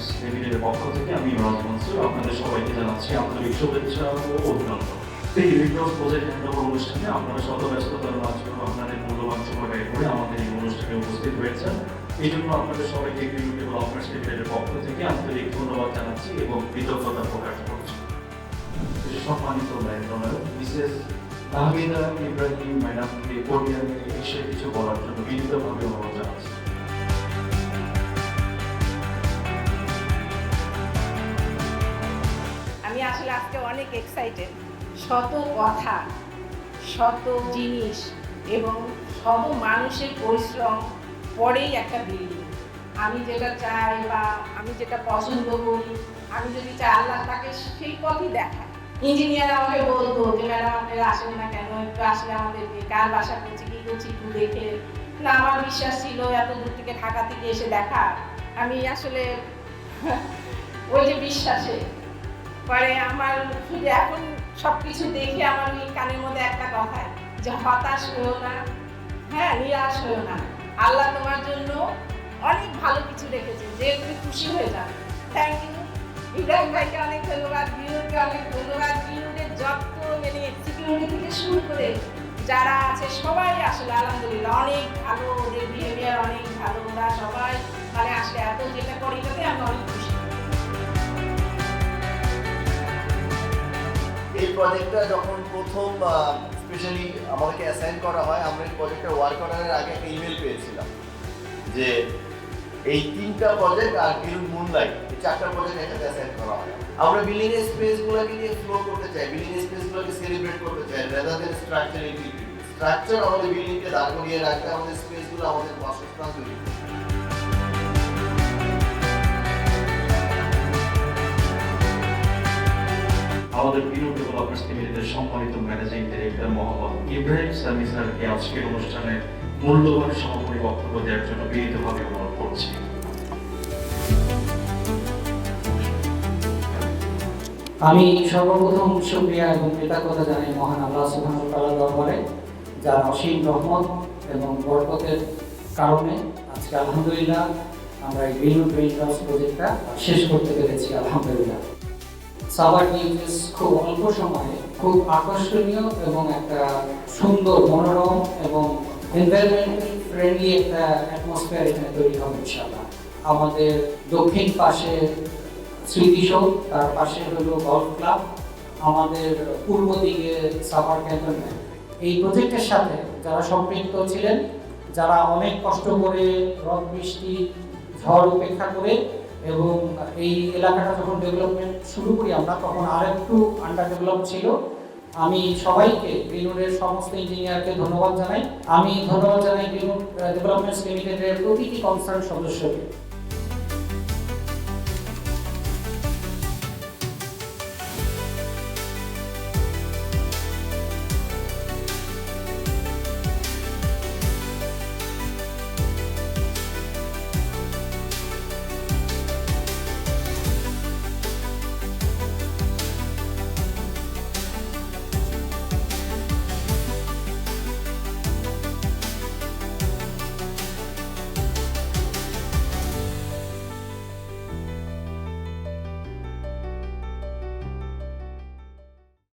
Developments লিমিটেডের পক্ষ থেকে আমি ইমরান মনসুর আপনাদের সবাইকে জানাচ্ছি আন্তরিক শুভেচ্ছা ও অভিনন্দন। এই রিক্রস প্রজেক্ট হ্যান্ডওভার অনুষ্ঠানে আপনারা শত ব্যস্ততার মাঝেও আপনাদের মূল্যবান সময় ব্যয় করে আমাদের এই অনুষ্ঠানে উপস্থিত হয়েছেন। এই জন্য আপনাদের সবাইকে গ্রিন ডেভেলপমেন্টস লিমিটেডের পক্ষ থেকে আন্তরিক ধন্যবাদ জানাচ্ছি এবং কৃতজ্ঞতা প্রকাশ করছি। সম্মানিত ম্যাডাম মিসেস নাহিদা ইব্রাহিম ম্যাডামকে পরিবারে এসে কিছু বলার জন্য বিনীতভাবে অনুরোধ জানাচ্ছি। আমি আসলে আজকে অনেক এক্সাইটেড। শত কথা, শত জিনিস এবং শত মানুষের পরিশ্রম পরেই একটা বিল্ডিং। আমি যেটা চাই বা আমি যেটা পছন্দ করি, আমি যদি চাই আল্লাহ তাকে সেই পথই দেখায়। ইঞ্জিনিয়ার আমাকে বলতো যে ম্যাডাম আপনারা আসেন না কেন, একটু আসলে আমাদেরকে কার বাসা করছি কী করছি একটু দেখে না। আমার বিশ্বাস ছিল এত দূর থেকে ঢাকা থেকে এসে দেখা, আমি আসলে ওই যে বিশ্বাসে পরে আমার শুধু এখন সব কিছু দেখে আমার ওই কানের মধ্যে একটা কথা যে হতাশ হয়েও না, হ্যাঁ নিরাশ হয়েও না, আল্লাহ তোমার জন্য অনেক ভালো কিছু রেখেছে, যে তুমি খুশি হয়ে যাবে। থ্যাংক ইউ ইব্রাহিম ভাইকে অনেক ধন্যবাদ, বিনুরকে অনেক ধন্যবাদ। বিনুরের যত মানে সিকিউরিটি থেকে শুরু করে যারা আছে সবাই আসলে আলহামদুলিল্লাহ অনেক ভালো, ওদের বিহেভিয়ার অনেক ভালো, ওরা সবাই মানে আসলে এত যেটা করি তাতে আমি অনেক খুশি। এই প্রজেক্টটা যখন প্রথম স্পেশালি আমাদেরকে অ্যাসাইন করা হয়, আমরা এই প্রজেক্টটা ওয়ার্ক করার আগে একটা ইমেল পেয়েছিলাম যে এই 3টা প্রজেক্ট আর গ্রিন মুনলাইট এই 4টা প্রজেক্ট একসাথে অ্যাসাইন করা হয়। আমরা বিল্ডিং এর স্পেসগুলোকে নিয়ে ফ্লো করতে চাই, বিল্ডিং এর স্পেসগুলোকে সেলিব্রেট করতে চাই rather than structure integrity. Structure আমাদের বিল্ডিংকে দাঁড় করিয়ে রাখতে, আমাদের স্পেসগুলো আমাদের বাসস্থান তৈরি করতে। আমাদের গ্রিন ডেভেলপমেন্টস লিমিটেডের সম্মানিত managing director Mohammad Ibrahim Sami স্যারকে আজকের অনুষ্ঠানে মূল্যবান সমাপনী বক্তব্য দেওয়ার জন্য বিনীতভাবে অনুরোধ করছি। আমি সর্বপ্রথম শুকরিয়া এবং কৃতজ্ঞতা জানাই মহান আল্লাহ সুবহানাহু ওয়া তাআলার দরবারে, যার অসীম রহমত এবং বরকতের কারণে আজকে আলহামদুলিল্লাহ আমরা এই গ্রিন ডেভেলপমেন্টস প্রজেক্টটা শেষ করতে পেরেছি আলহামদুলিল্লাহ। সাভার নিউজ খুব অল্প সময়ে খুব আকর্ষণীয় এবং একটা সুন্দর মনোরম এবং এনভায়রনমেন্টাল ফ্রেন্ডলি একটা অ্যাটমসফিয়ার এখানে তৈরি হবে ইনশাআল্লাহ। আমাদের দক্ষিণ পাশে স্মৃতিসৌধ, তার পাশে হলো গলফ ক্লাব, আমাদের পূর্ব দিকে সাভার ক্যান্টনমেন্ট। এই প্রজেক্টের সাথে যারা সম্পৃক্ত ছিলেন, যারা অনেক কষ্ট করে রোদ বৃষ্টি ঝড় উপেক্ষা করে এবং এই এলাকাটা যখন ডেভেলপমেন্ট শুরু করি আমরা, তখন আরেকটু আন্ডার ডেভেলপ ছিল। আমি সবাইকে গ্রিনউডের সমস্ত ইঞ্জিনিয়ারকে ধন্যবাদ জানাই। আমি ধন্যবাদ জানাই গ্রিনউড ডেভেলপমেন্টস লিমিটেডের প্রতিটি কনসার্ন সদস্যকে।